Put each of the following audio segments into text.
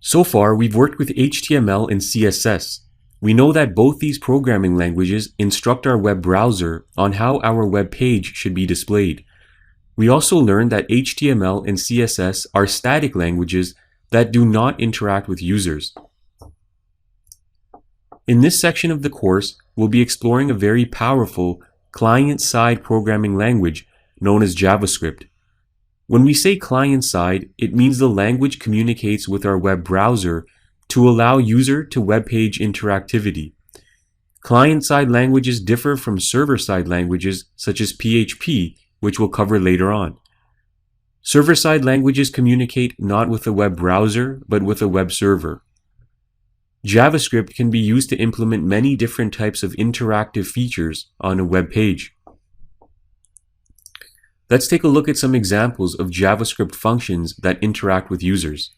So far, we've worked with HTML and CSS. We know that both these programming languages instruct our web browser on how our web page should be displayed. We also learned that HTML and CSS are static languages that do not interact with users. In this section of the course, we'll be exploring a very powerful client-side programming language known as JavaScript. When we say client-side, it means the language communicates with our web browser to allow user-to-web page interactivity. Client-side languages differ from server-side languages such as PHP, which we'll cover later on. Server-side languages communicate not with a web browser, but with a web server. JavaScript can be used to implement many different types of interactive features on a web page. Let's take a look at some examples of JavaScript functions that interact with users.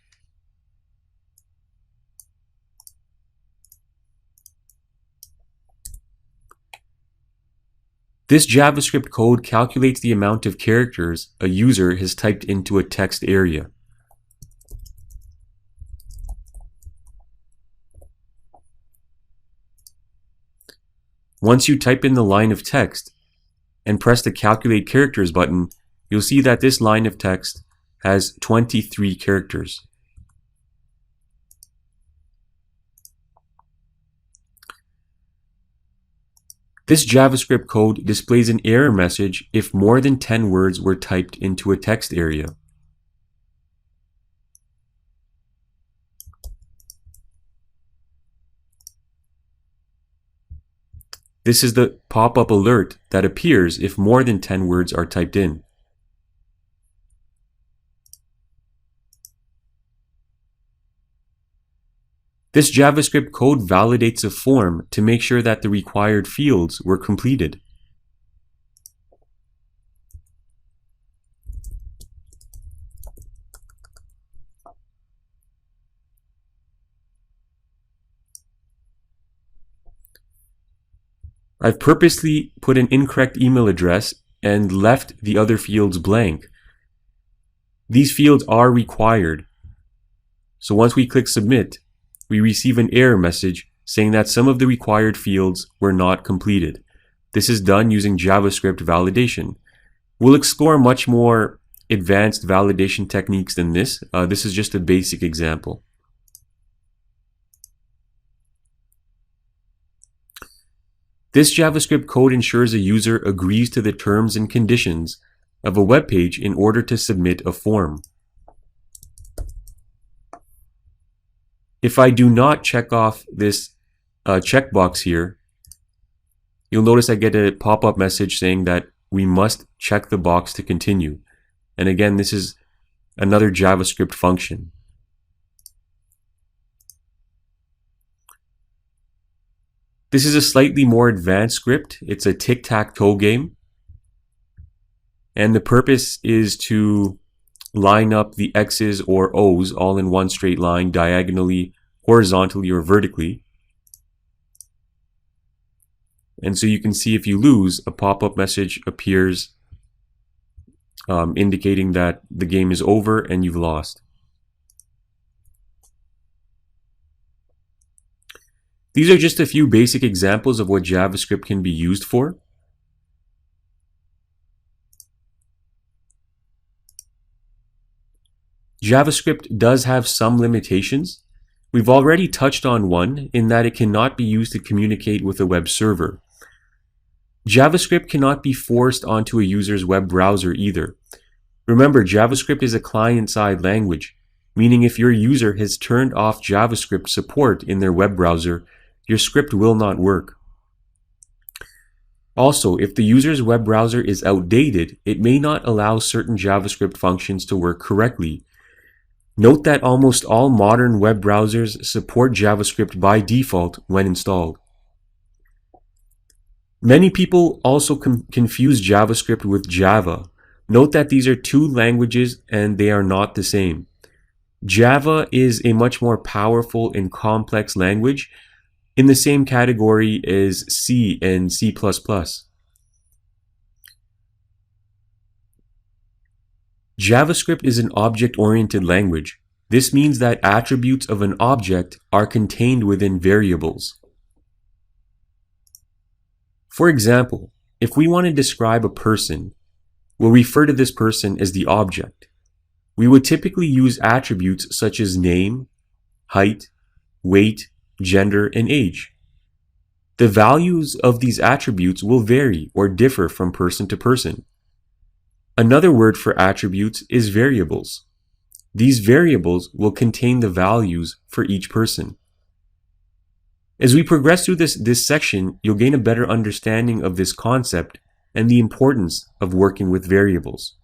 This JavaScript code calculates the amount of characters a user has typed into a text area. Once you type in the line of text and press the Calculate Characters button, you'll see that this line of text has 23 characters. This JavaScript code displays an error message if more than 10 words were typed into a text area. This is the pop-up alert that appears if more than 10 words are typed in. This JavaScript code validates a form to make sure that the required fields were completed. I've purposely put an incorrect email address and left the other fields blank. These fields are required. So once we click Submit, we receive an error message saying that some of the required fields were not completed. This is done using JavaScript validation. We'll explore much more advanced validation techniques than this. This is just a basic example. This JavaScript code ensures a user agrees to the terms and conditions of a web page in order to submit a form. If I do not check off this checkbox here, you'll notice I get a pop-up message saying that we must check the box to continue. And again, this is another JavaScript function. This is a slightly more advanced script. It's a tic-tac-toe game. And the purpose is to line up the X's or O's all in one straight line, diagonally, horizontally, or vertically. And so you can see if you lose, a pop-up message appears indicating that the game is over and you've lost. These are just a few basic examples of what JavaScript can be used for. JavaScript does have some limitations. We've already touched on one in that it cannot be used to communicate with a web server. JavaScript cannot be forced onto a user's web browser either. Remember, JavaScript is a client-side language, meaning if your user has turned off JavaScript support in their web browser, your script will not work. Also, if the user's web browser is outdated, it may not allow certain JavaScript functions to work correctly. Note that almost all modern web browsers support JavaScript by default when installed. Many people also confuse JavaScript with Java. Note that these are two languages and they are not the same. Java is a much more powerful and complex language in the same category as C and C++. JavaScript is an object-oriented language. This means that attributes of an object are contained within variables. For example, if we want to describe a person, we'll refer to this person as the object. We would typically use attributes such as name, height, weight, gender, and age. The values of these attributes will vary or differ from person to person. Another word for attributes is variables. These variables will contain the values for each person. As we progress through this section, you'll gain a better understanding of this concept and the importance of working with variables.